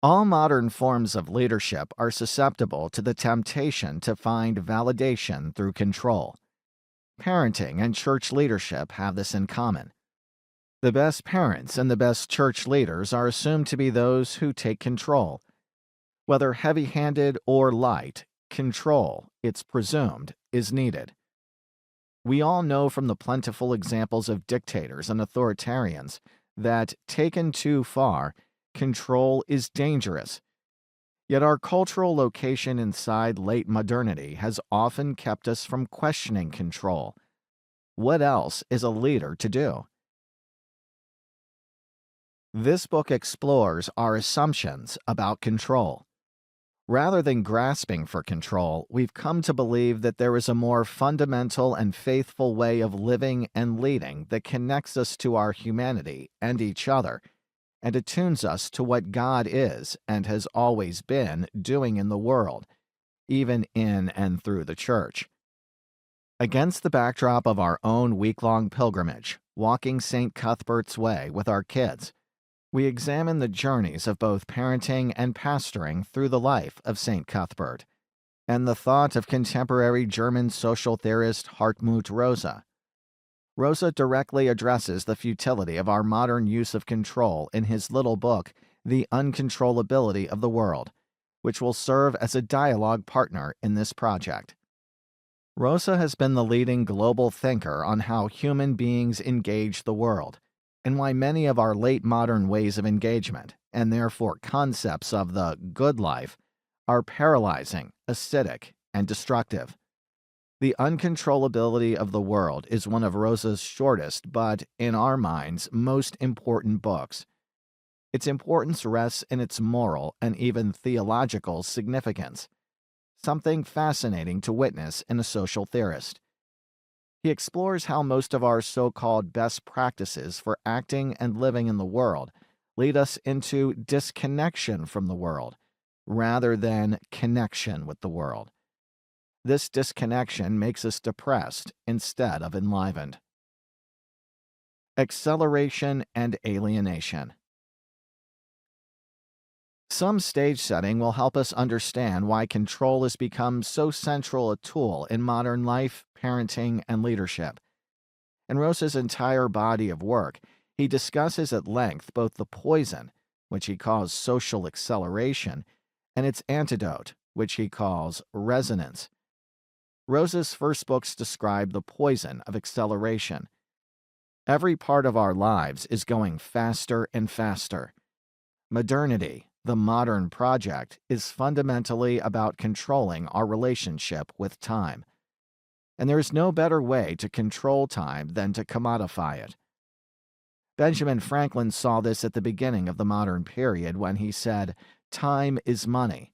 All modern forms of leadership are susceptible to the temptation to find validation through control. Parenting and church leadership have this in common. The best parents and the best church leaders are assumed to be those who take control. Whether heavy handed or light, control, it's presumed, is needed. We all know from the plentiful examples of dictators and authoritarians that, taken too far, control is dangerous. Yet our cultural location inside late modernity has often kept us from questioning control. What else is a leader to do? This book explores our assumptions about control. Rather than grasping for control, we've come to believe that there is a more fundamental and faithful way of living and leading that connects us to our humanity and each other, and attunes us to what God is and has always been doing in the world, even in and through the church. Against the backdrop of our own week-long pilgrimage, walking St. Cuthbert's Way with our kids, we examine the journeys of both parenting and pastoring through the life of St. Cuthbert, and the thought of contemporary German social theorist Hartmut Rosa. Rosa directly addresses the futility of our modern use of control in his little book, The Uncontrollability of the World, which will serve as a dialogue partner in this project. Rosa has been the leading global thinker on how human beings engage the world, and why many of our late modern ways of engagement, and therefore concepts of the good life, are paralyzing, acidic, and destructive. The Uncontrollability of the World is one of Rosa's shortest but, in our minds, most important books. Its importance rests in its moral and even theological significance, something fascinating to witness in a social theorist. He explores how most of our so-called best practices for acting and living in the world lead us into disconnection from the world, rather than connection with the world. This disconnection makes us depressed instead of enlivened. Acceleration and alienation. Some stage setting will help us understand why control has become so central a tool in modern life, parenting, and leadership. In Rosa's entire body of work, he discusses at length both the poison, which he calls social acceleration, and its antidote, which he calls resonance. Rosa's first books describe the poison of acceleration. Every part of our lives is going faster and faster. Modernity, the modern project, is fundamentally about controlling our relationship with time. And there is no better way to control time than to commodify it. Benjamin Franklin saw this at the beginning of the modern period when he said, "Time is money."